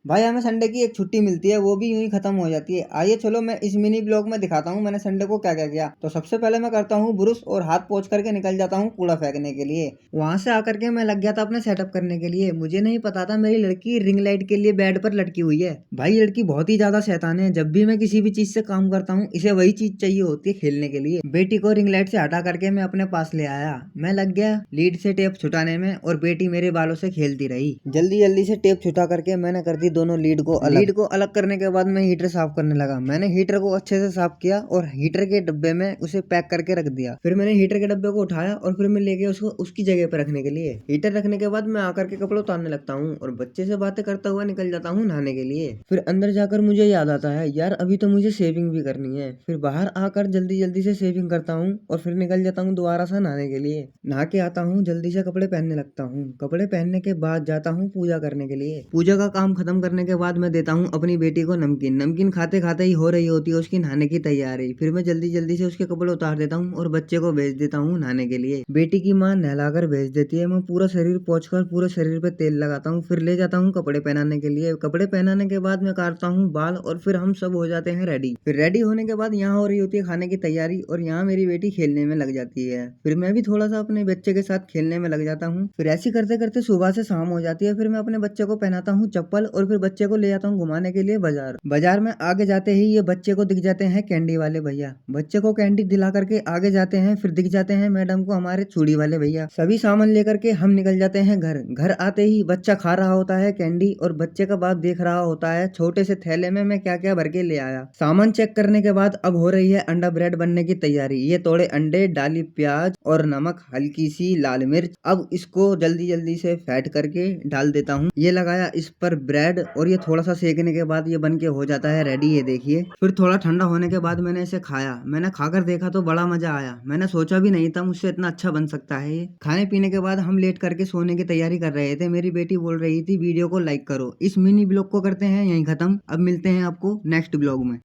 भाई हमें संडे की एक छुट्टी मिलती है, वो भी यूं ही खत्म हो जाती है। आइए चलो मैं इस मिनी ब्लॉग में दिखाता हूँ मैंने संडे को क्या क्या किया। तो सबसे पहले मैं करता हूँ ब्रुश और हाथ पोंछ करके निकल जाता हूँ कूड़ा फेंकने के लिए। वहां से आकर के मैं लग गया था अपने सेटअप करने के लिए। मुझे नहीं पता था मेरी लड़की रिंग लाइट के लिए बेड पर लटकी हुई है। भाई ये लड़की बहुत ही ज्यादा शैतान है। जब भी मैं किसी भी चीज से काम करता हूँ इसे वही चीज चाहिए होती है खेलने के लिए। बेटी को रिंग लाइट से हटा करके मैं अपने पास ले आया। मैं लग गया लीड से टेप छुटाने में और बेटी मेरे बालों से खेलती रही। जल्दी जल्दी से टेप छुटा करके मैंने कर दी दोनों लीड को अलग करने के बाद मैं हीटर साफ करने लगा। मैंने हीटर को अच्छे से साफ किया और हीटर के डब्बे में उसे पैक करके रख दिया। फिर मैंने हीटर के डब्बे को उठाया और फिर मैं ले गया उसको उसकी जगह पर रखने के लिए। हीटर रखने के बाद मैं आकर के कपड़े उतारने लगता हूँ और बच्चे से बातें करता हुआ निकल जाता हूँ नहाने के लिए। फिर अंदर जाकर मुझे याद आता है यार अभी तो मुझे शेविंग भी करनी है। फिर बाहर आकर जल्दी जल्दी से शेविंग करता हूँ और फिर निकल जाता हूँ दोबारा से नहाने के लिए। नहा के आता हूँ जल्दी से कपड़े पहनने लगता हूँ। कपड़े पहनने के बाद जाता हूँ पूजा करने के लिए। पूजा का काम खत्म करने के बाद मैं देता हूँ अपनी बेटी को नमकीन। नमकीन खाते खाते ही हो रही होती है उसकी नहाने की तैयारी। फिर मैं जल्दी जल्दी से उसके कपड़े उतार देता हूँ और बच्चे को भेज देता हूँ नहाने के लिए। बेटी की माँ नहलाकर भेज देती है। मैं पूरा शरीर पोंछकर पूरे शरीर पे तेल लगाता हूँ। फिर ले जाता हूँ कपड़े पहनाने के लिए। कपड़े पहनाने के बाद मैं काटता हूँ बाल और फिर हम सब हो जाते हैं रेडी। फिर रेडी होने के बाद यहाँ हो रही होती है खाने की तैयारी और यहाँ मेरी बेटी खेलने में लग जाती है। फिर मैं भी थोड़ा सा अपने बच्चे के साथ खेलने में लग जाता हूँ। फिर ऐसे करते करते सुबह से शाम हो जाती है। फिर मैं अपने बच्चे को पहनाता हूँ चप्पल और फिर बच्चे को ले जाता हूँ घुमाने के लिए बाजार। बाजार में आगे जाते ही ये बच्चे को दिख जाते हैं कैंडी वाले भैया। बच्चे को कैंडी दिला करके आगे जाते हैं। फिर दिख जाते हैं मैडम को हमारे चूड़ी वाले भैया। सभी सामान लेकर के हम निकल जाते हैं घर। घर आते ही बच्चा खा रहा होता है कैंडी और बच्चे का बाप देख रहा होता है छोटे से थैले में मैं क्या क्या भर के ले आया। सामान चेक करने के बाद अब हो रही है अंडा ब्रेड बनने की तैयारी। ये तोड़े अंडे, डाली प्याज और नमक, हल्की सी लाल मिर्च। अब इसको जल्दी जल्दी से फेंट करके डाल देता हूँ। ये लगाया इस पर ब्रेड और ये थोड़ा सा सेकने के बाद ये बन के हो जाता है रेडी। ये देखिए। फिर थोड़ा ठंडा होने के बाद मैंने इसे खाया। मैंने खाकर देखा तो बड़ा मजा आया। मैंने सोचा भी नहीं था मुझसे इतना अच्छा बन सकता है ये। खाने पीने के बाद हम लेट करके सोने की तैयारी कर रहे थे। मेरी बेटी बोल रही थी वीडियो को लाइक करो। इस मिनी ब्लॉग को करते हैं यहीं खत्म। अब मिलते हैं आपको नेक्स्ट ब्लॉग में।